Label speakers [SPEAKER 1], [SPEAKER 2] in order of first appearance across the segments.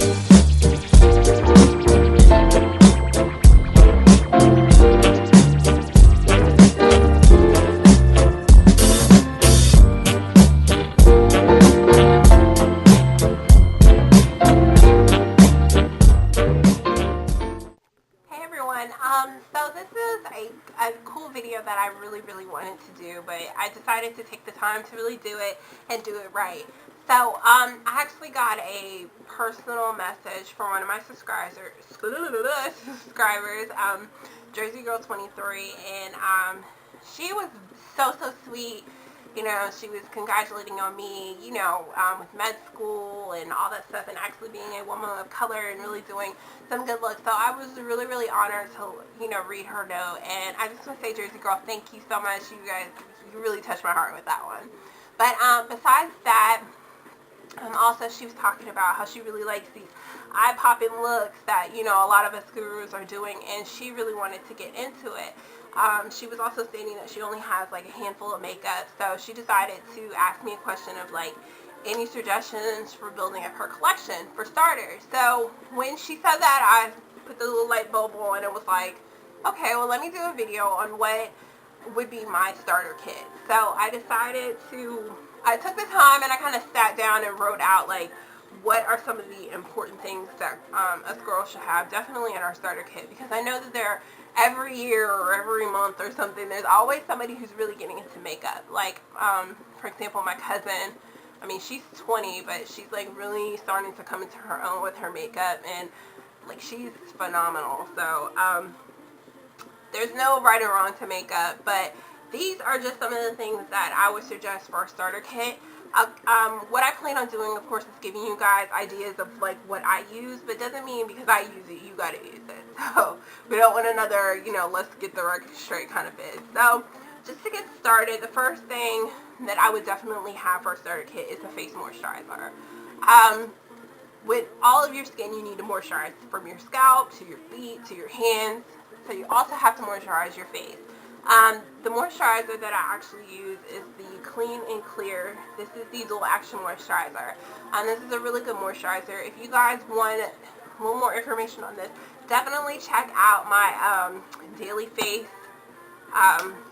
[SPEAKER 1] So this is a cool video that I really wanted to do, but I decided to take the time to really do it and do it right. So I actually got a personal message from one of my subscribers, Jersey Girl 23, and she was so sweet. You know, she was congratulating on me, you know, with med school and all that stuff, and actually being a woman of color and really doing some good looks. So I was really honored to, you know, read her note. And I just want to say, Jersey Girl, thank you so much. You guys, you really touched my heart with that one. But besides that, also she was talking about how she really likes these eye-popping looks that, you know, a lot of us gurus are doing, and she really wanted to get into it. She was also stating that she only has like a handful of makeup, so she decided to ask me a question of like any suggestions for building up her collection for starters. So when she said that, I put the little light bulb on and it was like, okay, well, let me do a video on what would be my starter kit. So I decided to, I took the time and I kind of sat down and wrote out like what are some of the important things that us girls should have definitely in our starter kit, because I know that there every year or every month or something, there's always somebody who's really getting into makeup. Like for example, my cousin, I mean, she's 20, but she's like really starting to come into her own with her makeup, and like she's phenomenal. So there's no right or wrong to makeup, but these are just some of the things that I would suggest for a starter kit. What I plan on doing, of course, is giving you guys ideas of like what I use, but doesn't mean because I use it, you gotta use it. So we don't want another, you know, let's get the record straight kind of vid. So just to get started, the first thing that I would definitely have for a starter kit is a face moisturizer. With all of your skin, you need to moisturize from your scalp to your feet to your hands. So you also have to moisturize your face. The moisturizer that I actually use is the Clean and Clear. This is the Dual Action Moisturizer. This is a really good moisturizer. If you guys want a little more information on this, definitely check out my daily face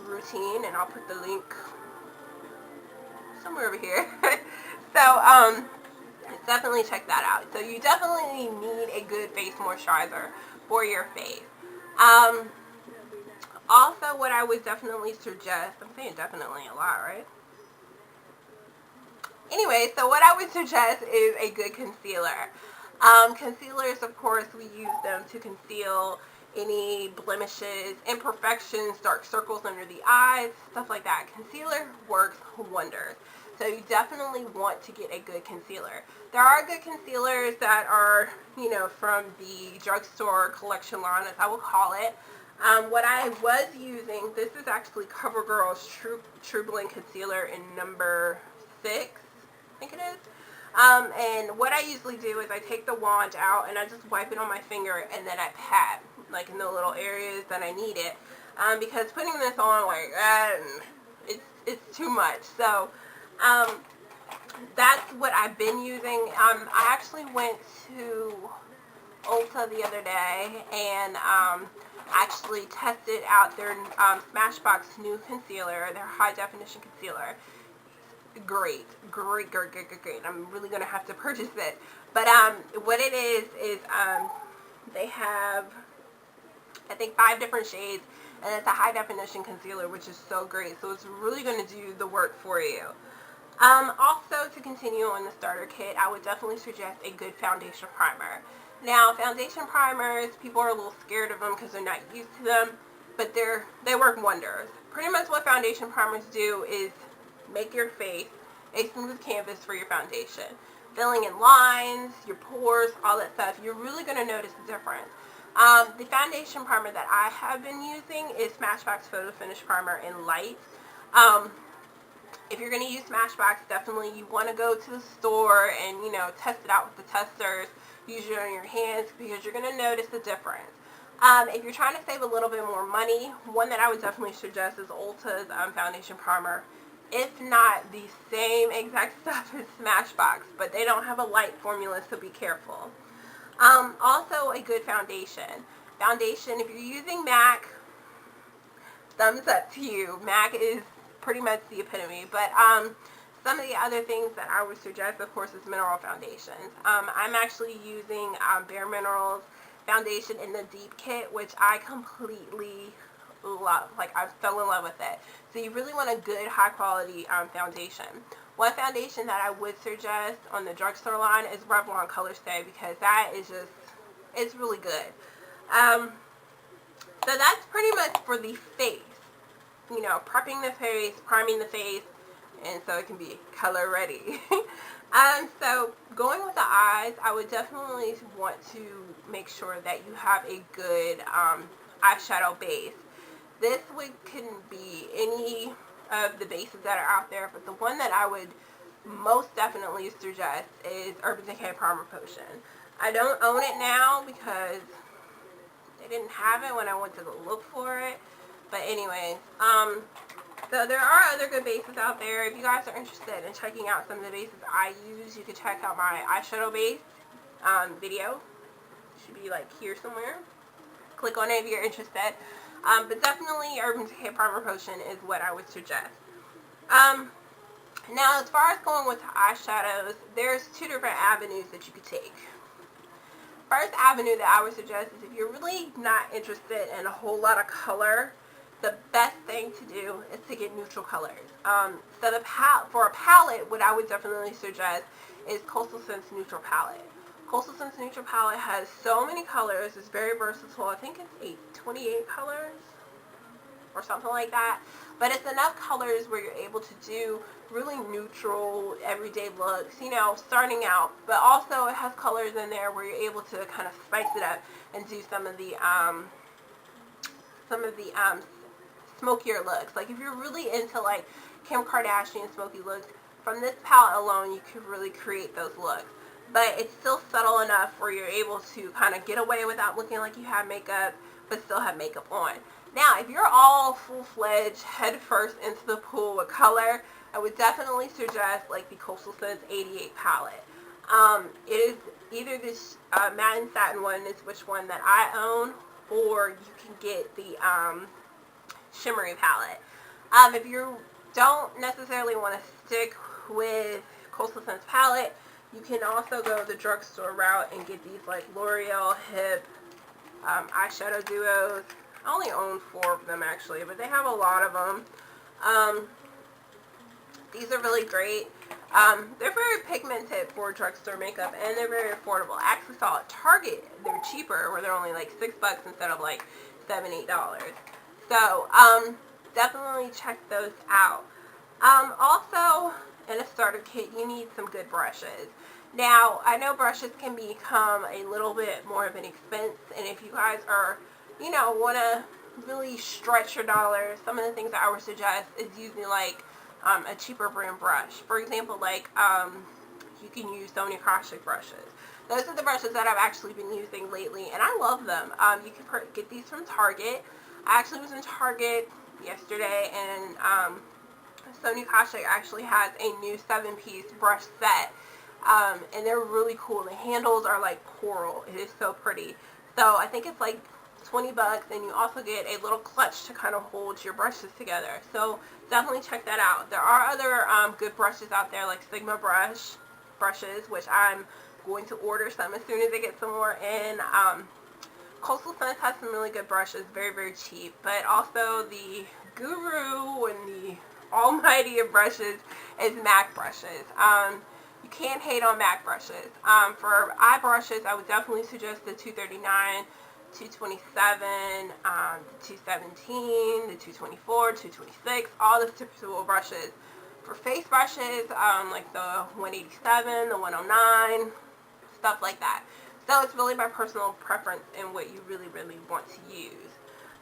[SPEAKER 1] routine, and I'll put the link somewhere over here. So definitely check that out. So you definitely need a good face moisturizer for your face. Also, what I would definitely suggest, I'm saying definitely a lot, right? Anyway, so what I would suggest is a good concealer. Concealers, of course, we use them to conceal any blemishes, imperfections, dark circles under the eyes, stuff like that. Concealer works wonders. So you definitely want to get a good concealer. There are good concealers that are, you know, from the drugstore collection line, as I will call it. What I was using, this is actually CoverGirl's True Blend Concealer in number 6, I think it is. And what I usually do is I take the wand out and I just wipe it on my finger, and then I pat, like in the little areas that I need it. Because putting this on, like, it's too much. So, that's what I've been using. I actually went to Ulta the other day and actually tested out their Smashbox new concealer, their high definition concealer. Great. I'm really gonna have to purchase it. But what it is they have, I think, 5 different shades, and it's a high definition concealer, which is so great. So it's really going to do the work for you. Also, to continue on the starter kit, I would definitely suggest a good foundation primer. Now, foundation primers, people are a little scared of them because they're not used to them, but they work wonders. Pretty much what foundation primers do is make your face a smooth canvas for your foundation. Filling in lines, your pores, all that stuff, you're really going to notice the difference. The foundation primer that I have been using is Smashbox Photo Finish Primer in Light. If you're going to use Smashbox, definitely you want to go to the store and, you know, test it out with the testers. Use it on your hands because you're going to notice the difference. If you're trying to save a little bit more money, one that I would definitely suggest is Ulta's foundation primer. If not the same exact stuff as Smashbox, but they don't have a light formula, so be careful. Also a good foundation. Foundation, if you're using MAC, thumbs up to you. MAC is pretty much the epitome. But some of the other things that I would suggest, of course, is mineral foundations. I'm actually using Bare Minerals foundation in the Deep Kit, which I completely love. Like, I fell in love with it. So you really want a good, high quality foundation. One foundation that I would suggest on the drugstore line is Revlon Color Stay, because that is just, it's really good. So that's pretty much for the face. You know, prepping the face, priming the face, and so it can be color ready. So going with the eyes, I would definitely want to make sure that you have a good eyeshadow base. This can be any of the bases that are out there, but the one that I would most definitely suggest is Urban Decay Primer Potion. I don't own it now because they didn't have it when I went to go look for it. But anyways, so there are other good bases out there. If you guys are interested in checking out some of the bases I use, you can check out my eyeshadow base video. It should be like here somewhere. Click on it if you're interested. But definitely Urban Decay Primer Potion is what I would suggest. Now, as far as going with eyeshadows, there's two different avenues that you could take. First avenue that I would suggest is if you're really not interested in a whole lot of color, the best thing to do is to get neutral colors. So for a palette, what I would definitely suggest is Coastal Scents Neutral Palette. Coastal Scents Neutral Palette has so many colors. It's very versatile. I think it's 28 colors or something like that. But it's enough colors where you're able to do really neutral, everyday looks, you know, starting out. But also it has colors in there where you're able to kind of spice it up and do some of the smokier looks. Like if you're really into like Kim Kardashian smoky looks, from this palette alone you could really create those looks. But it's still subtle enough where you're able to kind of get away without looking like you have makeup, but still have makeup on. Now, if you're all full-fledged, head first into the pool with color, I would definitely suggest like the Coastal Scents 88 palette. It is either this matte and satin one, is which one that I own, or you can get the shimmery palette. If you don't necessarily want to stick with Coastal Scents palette, you can also go the drugstore route and get these like L'Oreal Hip eyeshadow duos. I only own 4 of them actually, but they have a lot of them. These are really great. They're very pigmented for drugstore makeup, and they're very affordable. I actually saw at Target they're cheaper, where they're only like $6 instead of like $7, $8. So definitely check those out. Also, in a starter kit, you need some good brushes. Now, I know brushes can become a little bit more of an expense, and if you guys are, you know, want to really stretch your dollars, some of the things that I would suggest is using like a cheaper brand brush. For example, like you can use Sony Kashuk brushes. Those are the brushes that I've actually been using lately, and I love them. You can get these from Target. I actually was in Target yesterday, and Sony Kashuk actually has a new 7-piece brush set, and they're really cool. The handles are like coral. It is so pretty. So I think it's like $20, and you also get a little clutch to kind of hold your brushes together. So definitely check that out. There are other good brushes out there, like Sigma brushes, which I'm going to order some as soon as I get some more in. Coastal Scents has some really good brushes, very, very cheap. But also the guru and the almighty of brushes is MAC brushes. You can't hate on MAC brushes. For eye brushes, I would definitely suggest the 239, 227, the 217, the 224, 226, all the typical brushes. For face brushes, like the 187, the 109, stuff like that. So it's really my personal preference and what you really, really want to use.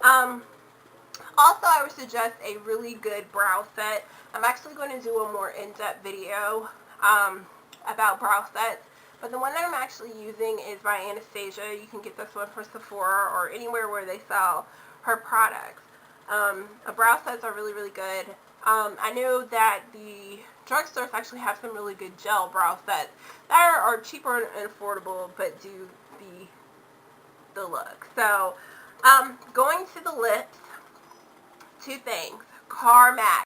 [SPEAKER 1] Also, I would suggest a really good brow set. I'm actually going to do a more in-depth video about brow sets. But the one that I'm actually using is by Anastasia. You can get this one for Sephora or anywhere where they sell her products. Brow sets are really, really good. I know that the drugstores actually have some really good gel brow sets that are cheaper and affordable, but do the look. So, going to the lips, two things. Carmax.